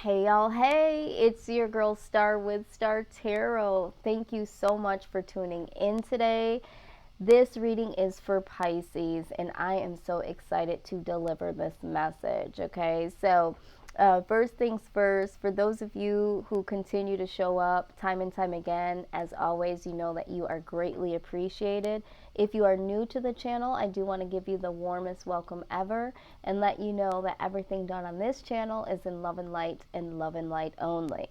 Hey y'all, hey, it's your girl Star with Star Tarot. Thank you so much for tuning in today. This reading is for Pisces, and I am so excited to deliver this message. Okay, so first things first, for those of you who continue to show up time and time again, as always, you know that you are greatly appreciated. If you are new to the channel, I do want to give you the warmest welcome ever and let you know that everything done on this channel is in love and light only.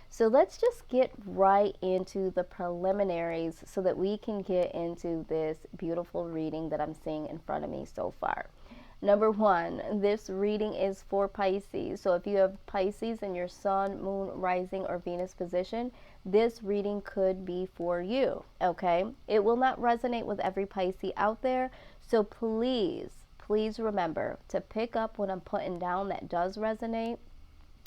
So let's just get right into the preliminaries so that we can get into this beautiful reading that I'm seeing in front of me so far. Number one, this reading is for Pisces. So if you have Pisces in your sun, moon, rising, or Venus position, this reading could be for you, okay? It will not resonate with every Pisces out there. So please remember to pick up what I'm putting down that does resonate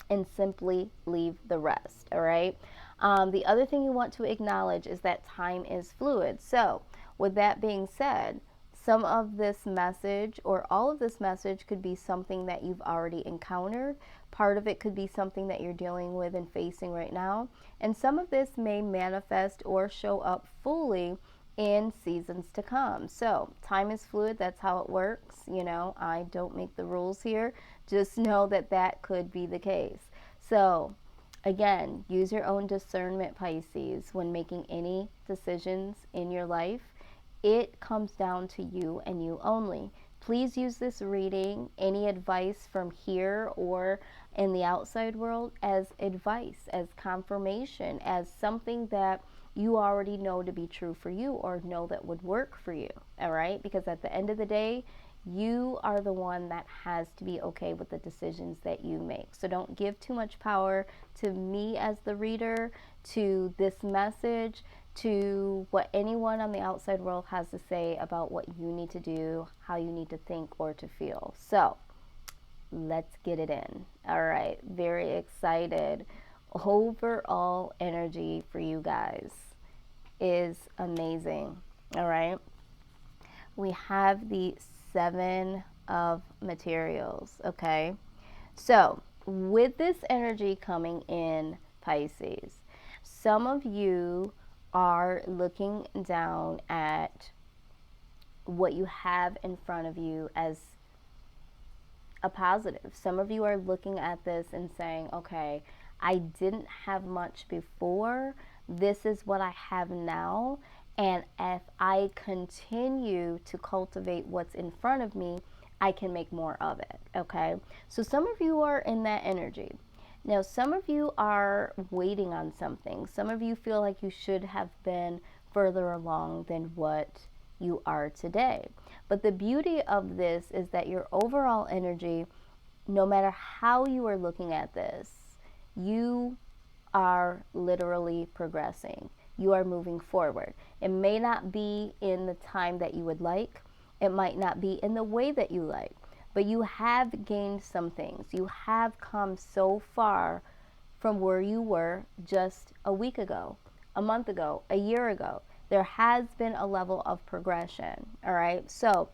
and simply leave the rest, all right? The other thing you want to acknowledge is that time is fluid. So with that being said, some of this message or all of this message could be something that you've already encountered. Part of it could be something that you're dealing with and facing right now. And some of this may manifest or show up fully in seasons to come. So time is fluid. That's how it works. You know, I don't make the rules here. Just know that that could be the case. So again, use your own discernment, Pisces, when making any decisions in your life. It comes down to you and you only. Please use this reading, any advice from here or in the outside world, as advice, as confirmation, as something that you already know to be true for you or know that would work for you, all right? Because at the end of the day, you are the one that has to be okay with the decisions that you make. So don't give too much power to me as the reader, to this message, to what anyone on the outside world has to say about what you need to do, how you need to think or to feel. So let's get it in. All right, very excited. Overall energy for you guys is amazing. All right, we have the Seven of Materials. Okay, so with this energy coming in, Pisces, some of you are looking down at what you have in front of you as a positive. Some of you are looking at this and saying, okay, I didn't have much before. This is what I have now. And if I continue to cultivate what's in front of me, I can make more of it. Okay. So some of you are in that energy. Now, some of you are waiting on something. Some of you feel like you should have been further along than what you are today. But the beauty of this is that your overall energy, no matter how you are looking at this, you are literally progressing. You are moving forward. It may not be in the time that you would like. It might not be in the way that you like. But you have gained some things. You have come so far from where you were just a week ago, a month ago, a year ago. There has been a level of progression, all right? So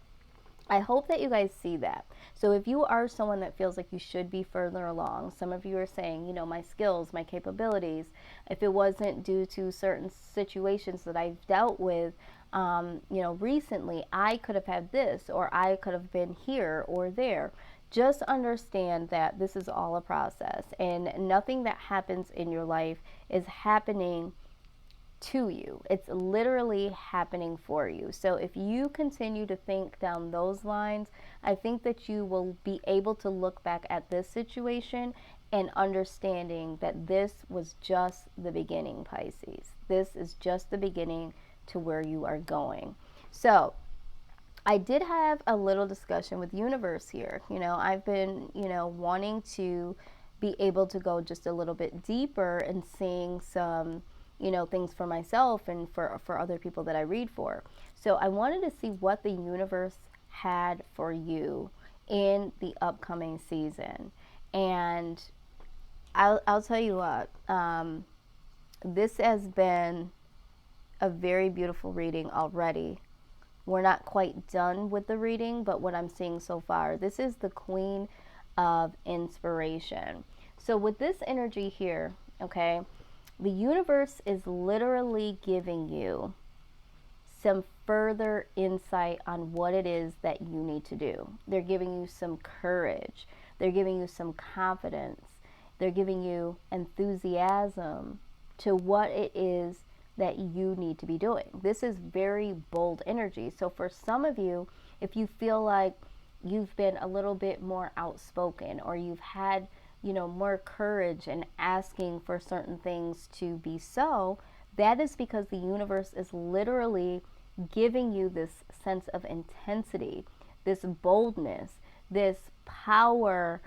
I hope that you guys see that. So if you are someone that feels like you should be further along, some of you are saying, you know, my skills, my capabilities, if it wasn't due to certain situations that I've dealt with, you know, recently, I could have had this, or I could have been here or there. Just understand that this is all a process, and nothing that happens in your life is happening to you. It's literally happening for you. So if you continue to think down those lines, I think that you will be able to look back at this situation and understanding that this was just the beginning, Pisces. This is just the beginning to where you are going. So I did have a little discussion with universe here. You know, I've been, you know, wanting to be able to go just a little bit deeper and seeing some, you know, things for myself and for other people that I read for. So I wanted to see what the universe had for you in the upcoming season. And I'll tell you what, this has been a very beautiful reading already. We're not quite done with the reading, but what I'm seeing so far, this is the Queen of Inspiration. So with this energy here, okay, the universe is literally giving you some further insight on what it is that you need to do. They're giving you some courage. They're giving you some confidence. They're giving you enthusiasm to what it is that you need to be doing. This is very bold energy. So for some of you, if you feel like you've been a little bit more outspoken, or you've had, more courage in asking for certain things to be so, that is because the universe is literally giving you this sense of intensity, this boldness, this power,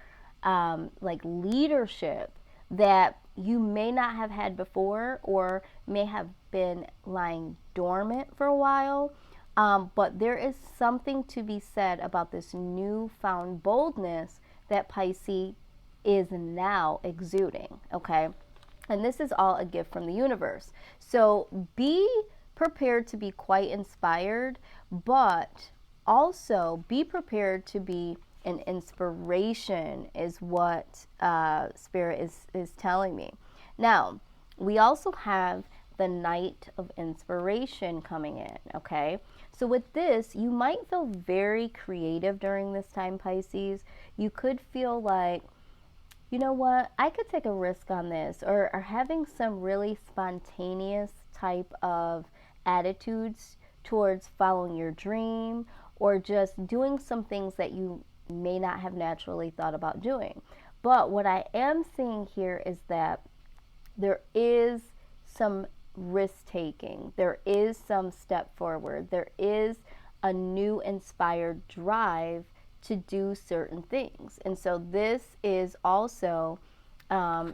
like leadership that you may not have had before, or may have been lying dormant for a while. But there is something to be said about this newfound boldness that Pisces is now exuding, okay? And this is all a gift from the universe. So be prepared to be quite inspired, but also be prepared to be an inspiration, is what Spirit is telling me. Now, we also have the Night of Inspiration coming in, okay? So with this, you might feel very creative during this time, Pisces. You could feel like, you know what, I could take a risk on this, or having some really spontaneous type of attitudes towards following your dream, or just doing some things that you may not have naturally thought about doing. But what I am seeing here is that there is some risk taking, there is some step forward, there is a new inspired drive to do certain things. And so this is also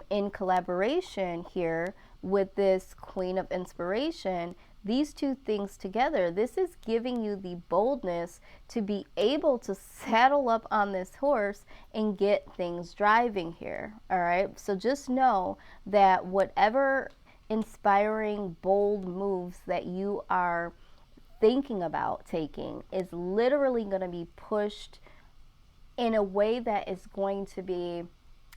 in collaboration here with this Queen of Inspiration. These two things together, this is giving you the boldness to be able to saddle up on this horse and get things driving here. All right. So just know that whatever inspiring, bold moves that you are thinking about taking is literally going to be pushed in a way that is going to be,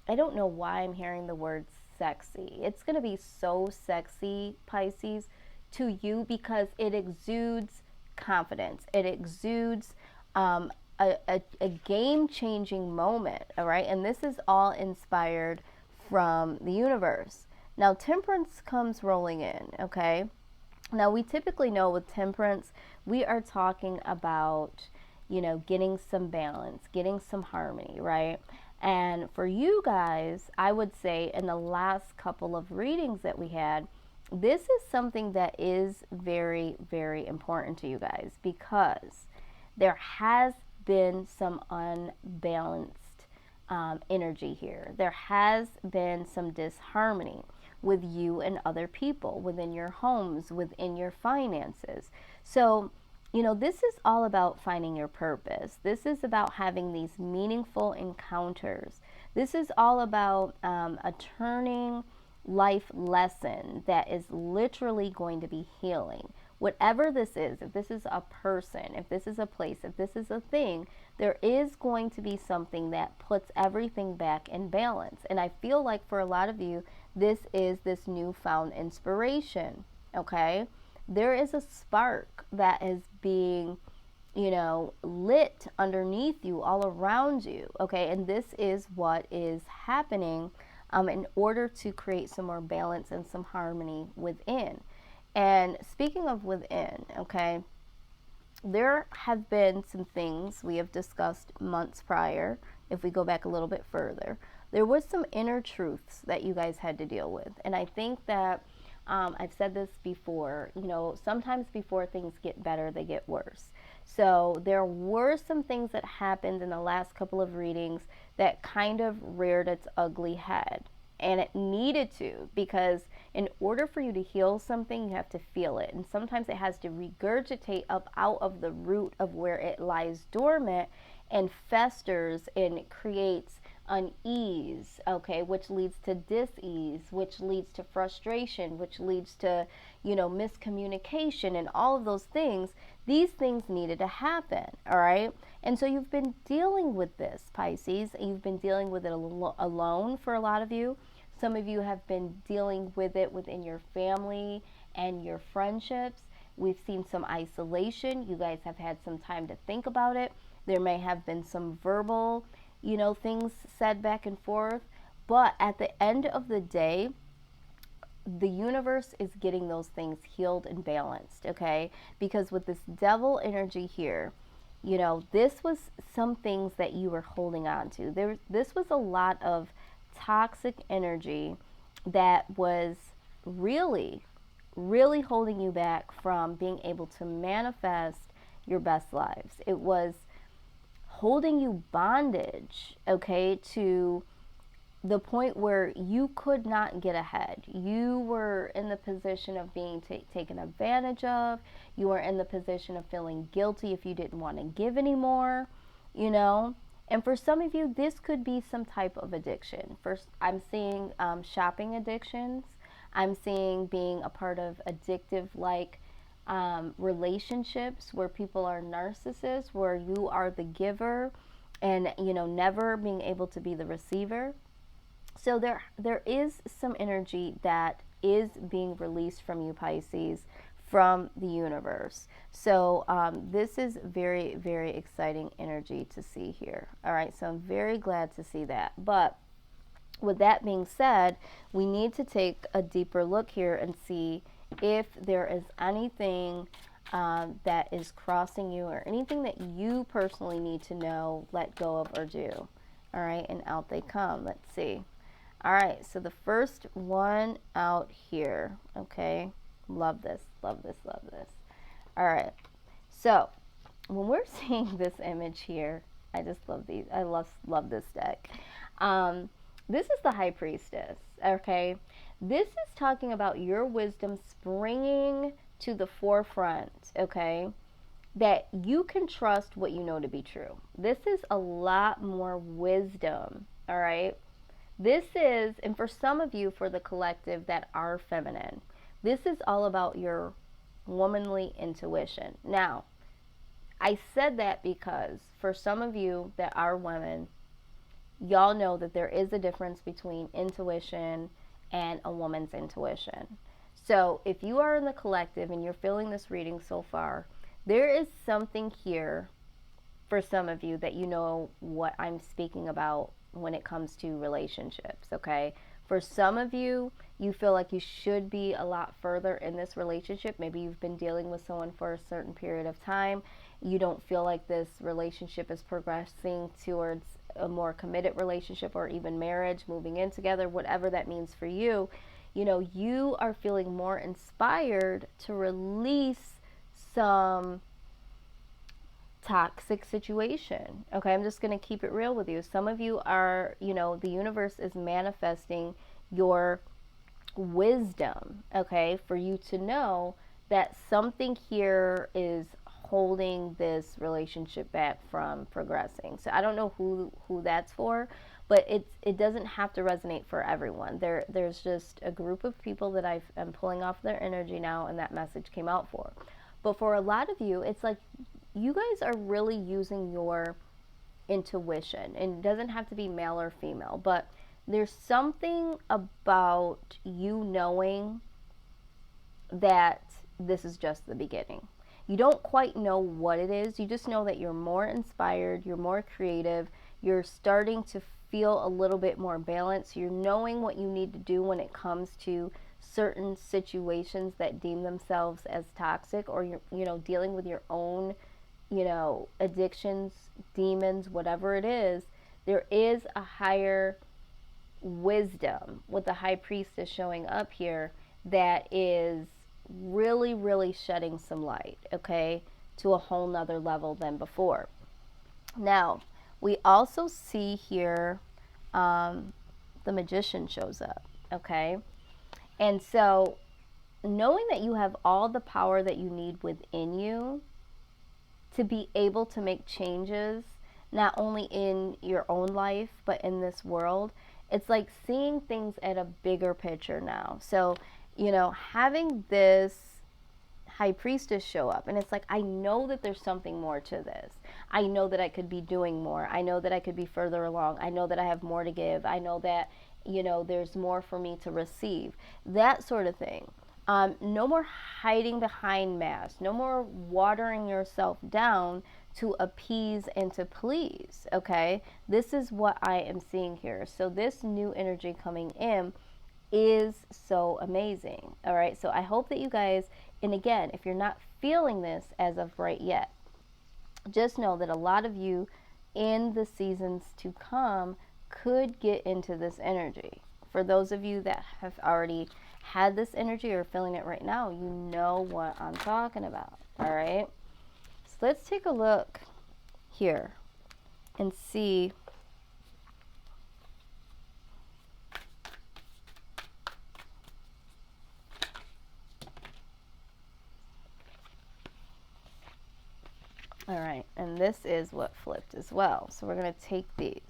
I don't know why I'm hearing the word sexy. It's going to be so sexy, Pisces, to you, because it exudes confidence. It exudes a game-changing moment, all right? And this is all inspired from the universe. Now, Temperance comes rolling in, okay? Now, we typically know with Temperance, we are talking about, getting some balance, getting some harmony, right? And for you guys, I would say in the last couple of readings that we had, this is something that is very, very important to you guys, because there has been some unbalanced energy here. There has been some disharmony with you and other people, within your homes, within your finances. So, this is all about finding your purpose. This is about having these meaningful encounters. This is all about a turning life lesson that is literally going to be healing. Whatever this is, if this is a person, if this is a place, if this is a thing, there is going to be something that puts everything back in balance. And I feel like for a lot of you, this is this newfound inspiration, okay? There is a spark that is being, lit underneath you, all around you, okay? And this is what is happening in order to create some more balance and some harmony within. And speaking of within, okay, there have been some things we have discussed months prior. If we go back a little bit further, there was some inner truths that you guys had to deal with. And I think that I've said this before, sometimes before things get better, they get worse. So there were some things that happened in the last couple of readings that kind of reared its ugly head. And it needed to, because in order for you to heal something, you have to feel it. And sometimes it has to regurgitate up out of the root of where it lies dormant and festers and creates unease, okay, which leads to dis-ease, which leads to frustration, which leads to, miscommunication and all of those things. These things needed to happen, all right? And so you've been dealing with this, Pisces. You've been dealing with it alone for a lot of you. Some of you have been dealing with it within your family and your friendships. We've seen some isolation. You guys have had some time to think about it. There may have been some verbal, things said back and forth. But at the end of the day, the universe is getting those things healed and balanced, okay? Because with this devil energy here, this was some things that you were holding on to. This was a lot of toxic energy that was really, really holding you back from being able to manifest your best lives. It was holding you bondage, okay, to the point where you could not get ahead. You were in the position of being taken advantage of. You were in the position of feeling guilty if you didn't want to give anymore, And for some of you, this could be some type of addiction. First, I'm seeing shopping addictions. I'm seeing being a part of addictive relationships where people are narcissists, where you are the giver and, never being able to be the receiver. So there is some energy that is being released from you, Pisces, from the universe. So this is very, very exciting energy to see here. All right, so I'm very glad to see that. But with that being said, we need to take a deeper look here and see if there is anything that is crossing you or anything that you personally need to know, let go of, or do. All right, and out they come. Let's see. All right, so the first one out here, okay? Love this, love this, love this. All right, so when we're seeing this image here, I just love these. I love this deck. This is the High Priestess, okay? This is talking about your wisdom springing to the forefront, okay? That you can trust what you know to be true. This is a lot more wisdom, all right? This is, and for some of you, for the collective that are feminine, this is all about your womanly intuition. Now, I said that because for some of you that are women, y'all know that there is a difference between intuition and a woman's intuition. So if you are in the collective and you're feeling this reading so far, there is something here for some of you that you know what I'm speaking about when it comes to relationships, okay? For some of you, you feel like you should be a lot further in this relationship. Maybe you've been dealing with someone for a certain period of time. You don't feel like this relationship is progressing towards a more committed relationship or even marriage, moving in together, whatever that means for you. You are feeling more inspired to release some toxic situation. Okay, I'm just going to keep it real with you. Some of you are, the universe is manifesting your wisdom, okay, for you to know that something here is holding this relationship back from progressing. So I don't know who that's for, but it doesn't have to resonate for everyone. There's just a group of people that I'm pulling off their energy now, and that message came out for. But for a lot of you, it's like you guys are really using your intuition, and it doesn't have to be male or female, but there's something about you knowing that this is just the beginning. You don't quite know what it is. You just know that you're more inspired, you're more creative, you're starting to feel a little bit more balanced. You're knowing what you need to do when it comes to certain situations that deem themselves as toxic, or you're dealing with your own addictions, demons, whatever it is. There is a higher wisdom with the High Priestess showing up here that is really, really shedding some light, okay, to a whole nother level than before. Now, we also see here the Magician shows up, okay? And so knowing that you have all the power that you need within you to be able to make changes not only in your own life, but in this world. It's like seeing things at a bigger picture now. So, having this high priestess show up, and it's like, I know that there's something more to this. I know that I could be doing more. I know that I could be further along. I know that I have more to give. I know that, there's more for me to receive. That sort of thing. No more hiding behind masks. No more watering yourself down to appease and to please. Okay, this is what I am seeing here. So this new energy coming in is so amazing. All right, so I hope that you guys, and again, if you're not feeling this as of right yet, just know that a lot of you in the seasons to come could get into this energy. For those of you that have already had this energy or feeling it right now, you know what I'm talking about. All right, so let's take a look here and see. All right, and this is what flipped as well. So we're going to take these.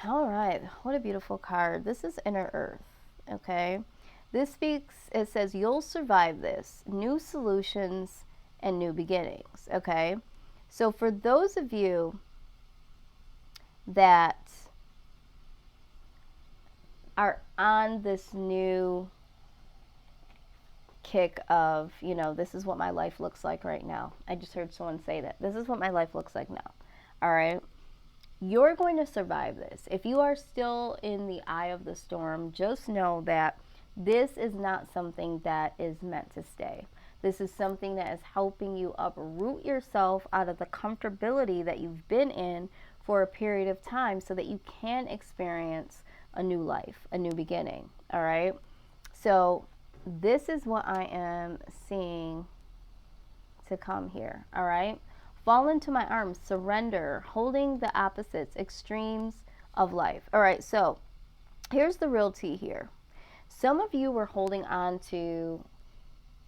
All right, what a beautiful card. This is Inner Earth, okay? This speaks, it says, you'll survive this. New solutions and new beginnings, okay? So for those of you that are on this new kick of, this is what my life looks like right now. I just heard someone say that. This is what my life looks like now. All right. You're going to survive this. If you are still in the eye of the storm, just know that this is not something that is meant to stay. This is something that is helping you uproot yourself out of the comfortability that you've been in for a period of time so that you can experience a new life, a new beginning. All right. So this is what I am seeing to come here. All right. Fall into my arms, surrender, holding the opposites, extremes of life. All right. So here's the real tea here. Some of you were holding on to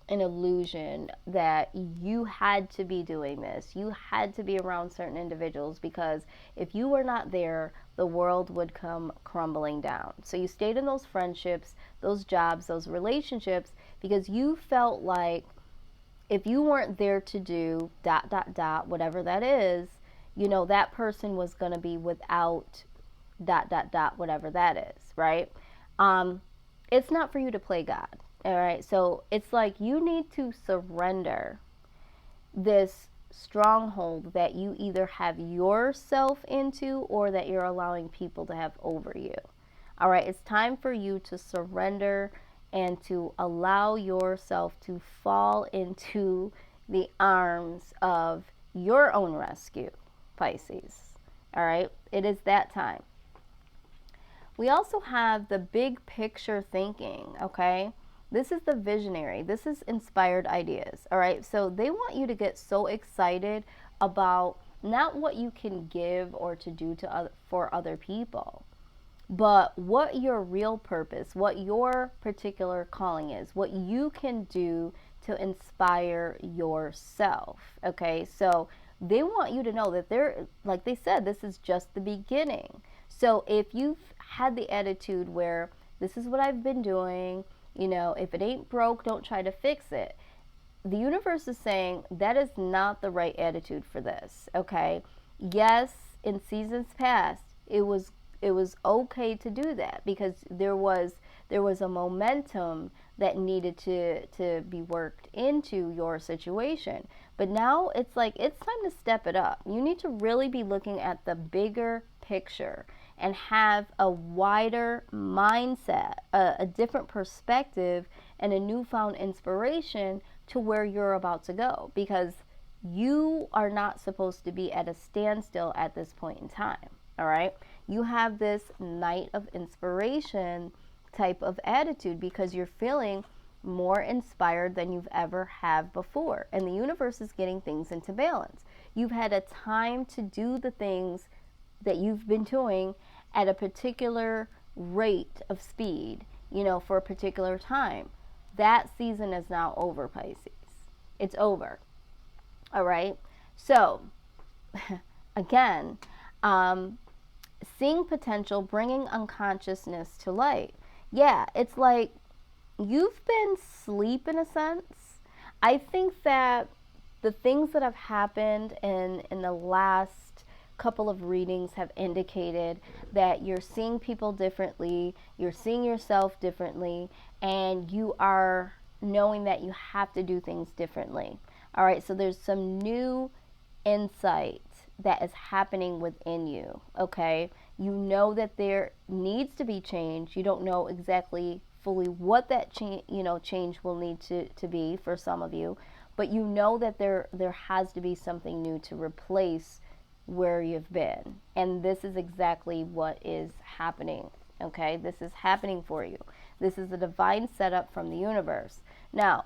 an illusion that you had to be doing this. You had to be around certain individuals because if you were not there, the world would come crumbling down. So you stayed in those friendships, those jobs, those relationships because you felt like if you weren't there to do ... whatever that is, that person was going to be without ... whatever that is, right? It's not for you to play God. All right, so it's like you need to surrender this stronghold that you either have yourself into or that you're allowing people to have over you. All right, it's time for you to surrender and to allow yourself to fall into the arms of your own rescue, Pisces. All right, it is that time. We also have the big picture thinking, okay? This is the visionary. This is inspired ideas, all right? So they want you to get so excited about not what you can give or to do for other people, but what your real purpose, what your particular calling is, what you can do to inspire yourself, okay? So they want you to know that like they said, this is just the beginning. So if you've had the attitude where this is what I've been doing, if it ain't broke, don't try to fix it. The universe is saying that is not the right attitude for this, okay? Yes, in seasons past, it was okay to do that because there was a momentum that needed to be worked into your situation. But now it's like it's time to step it up. You need to really be looking at the bigger picture and have a wider mindset, a different perspective, and a newfound inspiration to where you're about to go, because you are not supposed to be at a standstill at this point in time. All right, you have this night of inspiration type of attitude because you're feeling more inspired than you've ever have before, and the universe is getting things into balance. You've had a time to do the things that you've been doing at a particular rate of speed, for a particular time. That season is now over, Pisces. It's over. All right. So again, seeing potential, bringing unconsciousness to light. Yeah, it's like you've been asleep in a sense. I think that the things that have happened in the last couple of readings have indicated that you're seeing people differently, you're seeing yourself differently, and you are knowing that you have to do things differently. All right, so there's some new insight that is happening within you, okay? You know that there needs to be change. You don't know exactly fully what that change will need to be for some of you, but you know that there has to be something new to replace where you've been. And this is exactly what is happening, okay? This is happening for you. This is a divine setup from the universe. Now,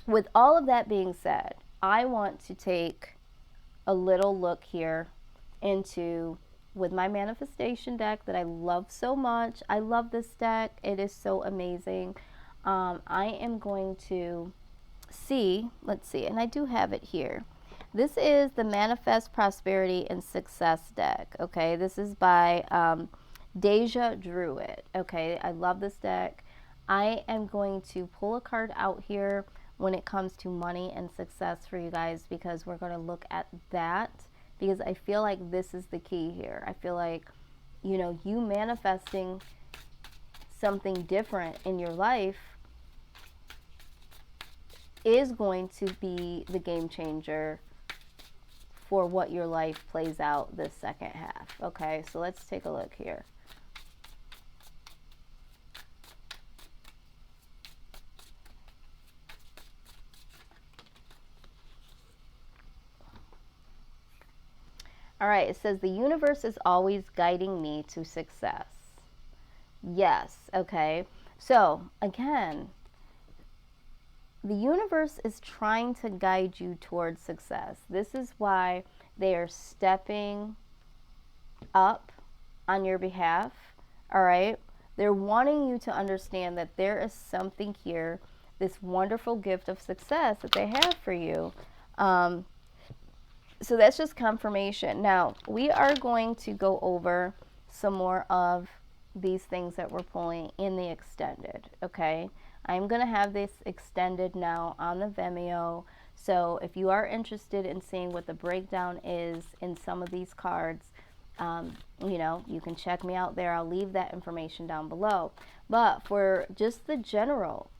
with all of that being said, I want to take a little look here into with my manifestation deck that I love so much. I love this deck. It is so amazing. I am going to see, let's see, and I do have it here. This is the Manifest Prosperity and Success deck. Okay, this is by Deja Druid. Okay, I love this deck. I am going to pull a card out here when it comes to money and success for you guys, because we're going to look at that, because I feel like this is the key here. I feel like, you manifesting something different in your life is going to be the game changer for what your life plays out this second half. Okay, so let's take a look here. All right, it says the universe is always guiding me to success. Yes, okay. So, again, the universe is trying to guide you towards success. This is why they are stepping up on your behalf, all right? They're wanting you to understand that there is something here, this wonderful gift of success that they have for you. So that's just confirmation. Now, we are going to go over some more of these things that we're pulling in the extended, okay? I'm going to have this extended now on the Vimeo. So if you are interested in seeing what the breakdown is in some of these cards, you can check me out there. I'll leave that information down below. But for just the general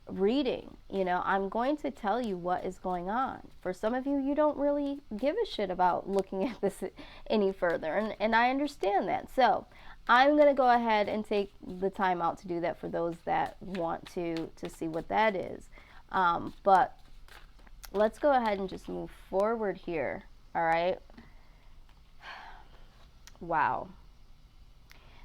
reading, I'm going to tell you what is going on. For some of you, you don't really give a shit about looking at this any further, and I understand that. So I'm going to go ahead and take the time out to do that for those that want to see what that is. But let's go ahead and just move forward here. All right. Wow.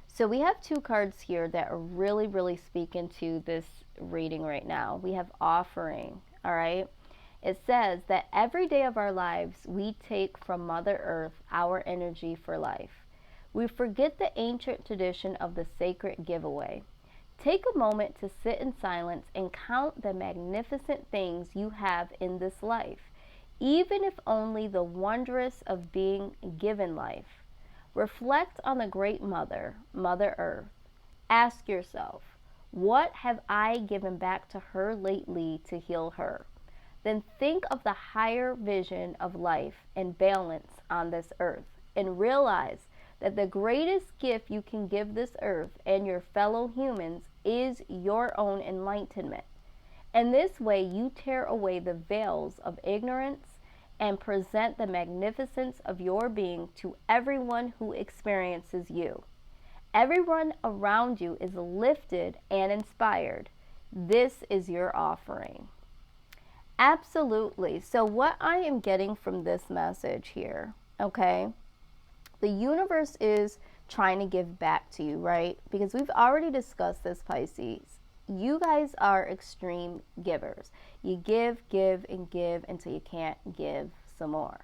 So we have two cards here that are really, really speaking to this reading right now. We have offering, all right? It says that every day of our lives, we take from Mother Earth our energy for life. We forget the ancient tradition of the sacred giveaway. Take a moment to sit in silence and count the magnificent things you have in this life, even if only the wondrous of being given life. Reflect on the great mother, Mother Earth. Ask yourself, what have I given back to her lately to heal her? Then think of the higher vision of life and balance on this earth, and realize that the greatest gift you can give this earth and your fellow humans is your own enlightenment. And this way you tear away the veils of ignorance and present the magnificence of your being to everyone who experiences you. Everyone around you is lifted and inspired. This is your offering. Absolutely. So what I am getting from this message here, okay, the universe is trying to give back to you, right? Because we've already discussed this, Pisces. You guys are extreme givers. You give, and give until you can't give some more.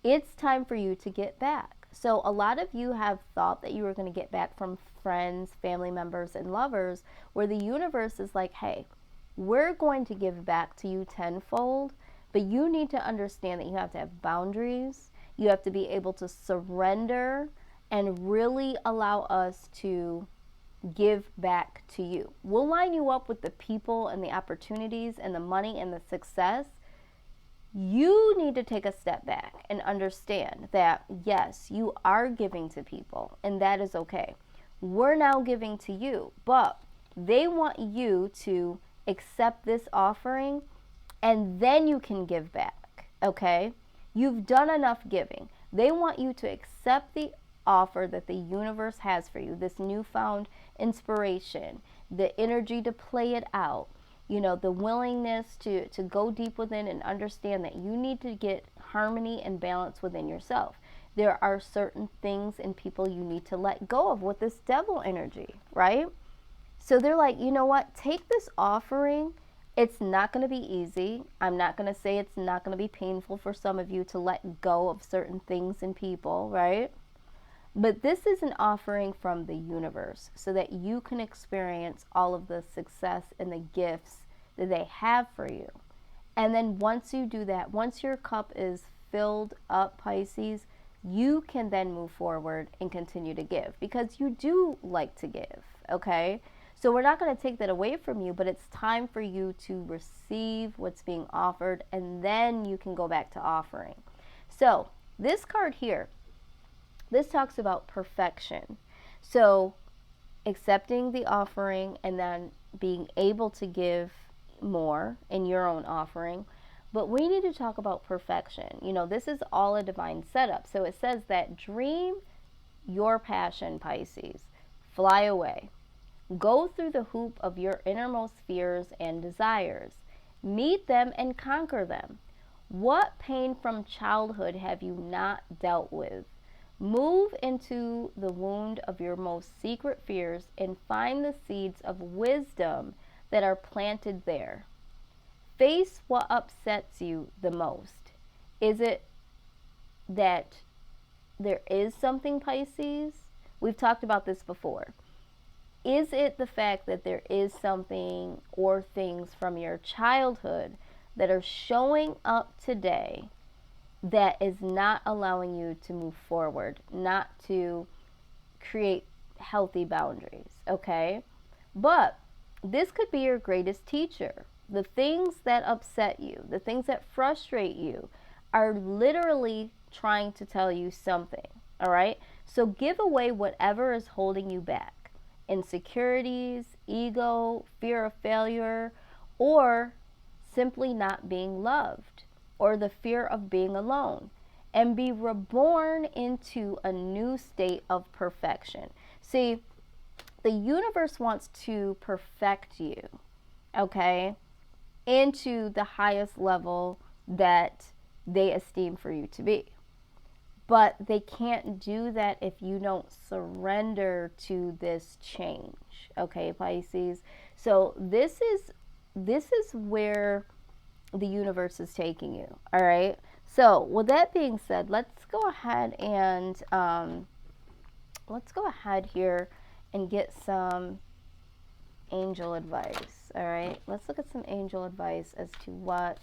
It's time for you to get back. So a lot of you have thought that you were going to get back from friends, family members, and lovers, where the universe is like, hey, we're going to give back to you tenfold, but you need to understand that you have to have boundaries. You have to be able to surrender and really allow us to give back to you. We'll line you up with the people and the opportunities and the money and the success. You need to take a step back and understand that, yes, you are giving to people, and that is okay. We're now giving to you, but they want you to accept this offering, and then you can give back, okay? You've done enough giving. They want you to accept the offer that the universe has for you, this newfound inspiration, the energy to play it out, you know, the willingness to go deep within and understand that you need to get harmony and balance within yourself. There are certain things and people you need to let go of with this devil energy, right? So they're like, you know what? Take this offering. It's not going to be easy. I'm not going to say it's not going to be painful for some of you to let go of certain things and people, right? But this is an offering from the universe so that you can experience all of the success and the gifts that they have for you. And then once you do that, once your cup is filled up, Pisces, you can then move forward and continue to give, because you do like to give, okay? So we're not going to take that away from you, but it's time for you to receive what's being offered, and then you can go back to offering. So this card here, this talks about perfection. So accepting the offering and then being able to give more in your own offering. But we need to talk about perfection. You know, this is all a divine setup. So it says that dream your passion, Pisces. Fly away. Go through the hoop of your innermost fears and desires. Meet them and conquer them. What pain from childhood have you not dealt with? Move into the wound of your most secret fears and find the seeds of wisdom that are planted there. Face what upsets you the most. Is it that there is something, Pisces? We've talked about this before. Is it the fact that there is something or things from your childhood that are showing up today that is not allowing you to move forward, not to create healthy boundaries, okay? But this could be your greatest teacher. The things that upset you, the things that frustrate you are literally trying to tell you something, all right? So give away whatever is holding you back. Insecurities, ego, fear of failure, or simply not being loved, or the fear of being alone, and be reborn into a new state of perfection. See, the universe wants to perfect you, okay, into the highest level that they esteem for you to be. But they can't do that if you don't surrender to this change, okay, Pisces? So this is where the universe is taking you, all right? So with that being said, let's go ahead here and get some angel advice, all right? Let's look at some angel advice as to what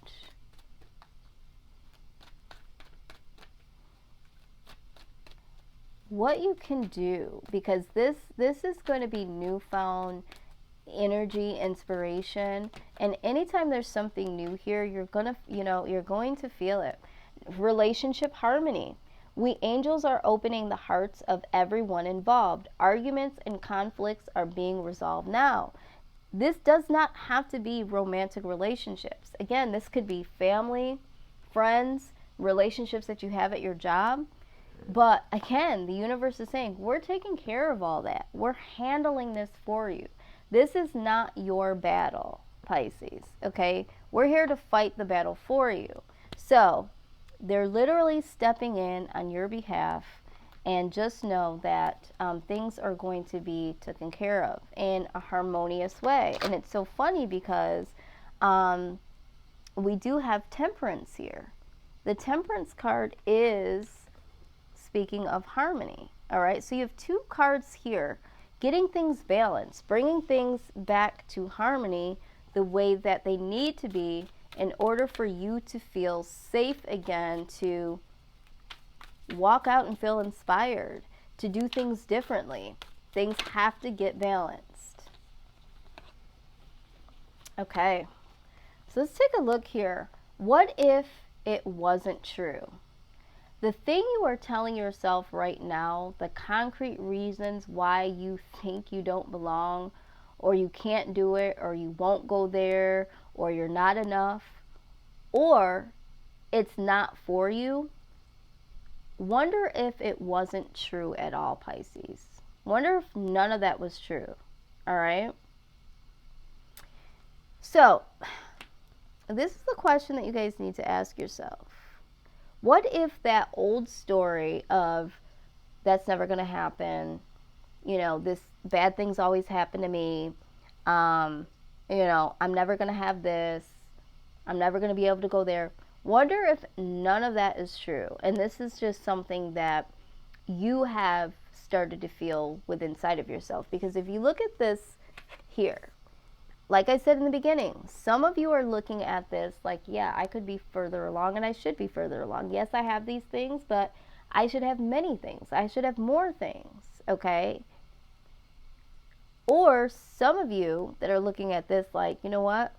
you can do, because this is going to be newfound energy, inspiration, and anytime there's something new here, you're going to feel it. Relationship harmony. We angels are opening the hearts of everyone involved. Arguments and conflicts are being resolved now. This does not have to be romantic relationships. Again, this could be family, friends, relationships that you have at your job. But again, the universe is saying, we're taking care of all that. We're handling this for you. This is not your battle, Pisces, okay? We're here to fight the battle for you. So they're literally stepping in on your behalf, and just know that things are going to be taken care of in a harmonious way. And it's so funny because we do have temperance here. The temperance card is speaking of harmony, all right? So you have two cards here, getting things balanced, bringing things back to harmony the way that they need to be in order for you to feel safe again to walk out and feel inspired to do things differently. Things have to get balanced. Okay, so let's take a look here. What if it wasn't true? The thing you are telling yourself right now, the concrete reasons why you think you don't belong, or you can't do it, or you won't go there, or you're not enough, or it's not for you, wonder if it wasn't true at all, Pisces. Wonder if none of that was true. All right? So, this is the question that you guys need to ask yourself. What if that old story of that's never going to happen, this bad things always happen to me, I'm never going to have this, I'm never going to be able to go there. Wonder if none of that is true. And this is just something that you have started to feel with inside of yourself. Because if you look at this here, like I said in the beginning, some of you are looking at this like, yeah, I could be further along and I should be further along. Yes, I have these things, but I should have many things. I should have more things, okay? Or some of you that are looking at this like, you know what?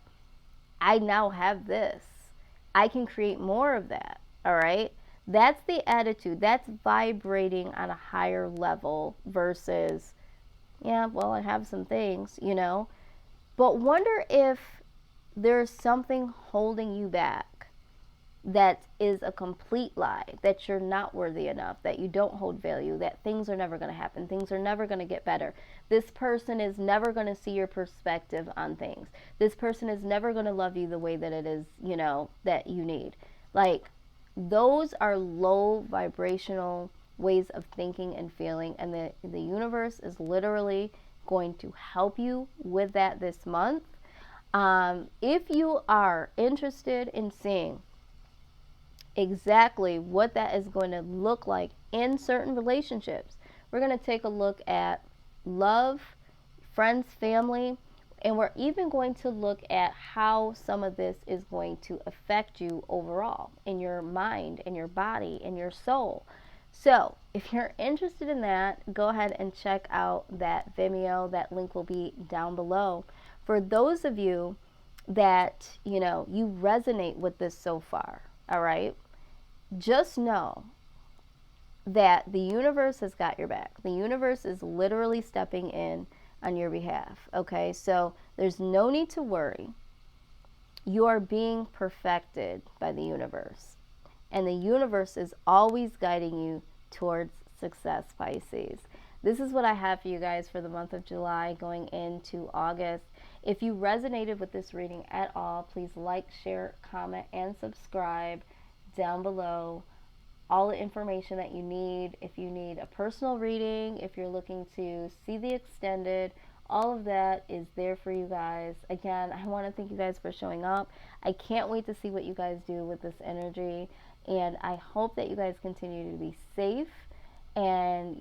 I now have this. I can create more of that, all right? That's the attitude. That's vibrating on a higher level versus, yeah, well, I have some things, But wonder if there's something holding you back that is a complete lie, that you're not worthy enough, that you don't hold value, that things are never going to happen, things are never going to get better. This person is never going to see your perspective on things. This person is never going to love you the way that it is, that you need. Like, those are low vibrational ways of thinking and feeling, and the universe is literally going to help you with that this month. If you are interested in seeing exactly what that is going to look like in certain relationships, we're going to take a look at love, friends, family, and we're even going to look at how some of this is going to affect you overall in your mind, in your body, in your soul. So if you're interested in that, go ahead and check out that Vimeo. That link will be down below. For those of you that, you resonate with this so far, all right, just know that the universe has got your back. The universe is literally stepping in on your behalf, okay? So there's no need to worry. You are being perfected by the universe. And the universe is always guiding you towards success, Pisces. This is what I have for you guys for the month of July going into August. If you resonated with this reading at all, please like, share, comment, and subscribe down below. All the information that you need. If you need a personal reading, if you're looking to see the extended, all of that is there for you guys. Again, I want to thank you guys for showing up. I can't wait to see what you guys do with this energy. And I hope that you guys continue to be safe and,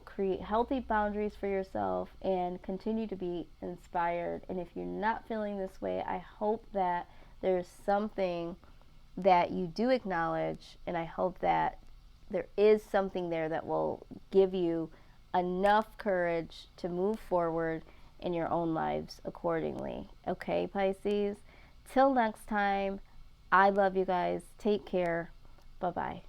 create healthy boundaries for yourself and continue to be inspired. And if you're not feeling this way, I hope that there's something that you do acknowledge, and I hope that there is something there that will give you enough courage to move forward in your own lives accordingly. Okay, Pisces? Till next time, I love you guys. Take care. Bye-bye.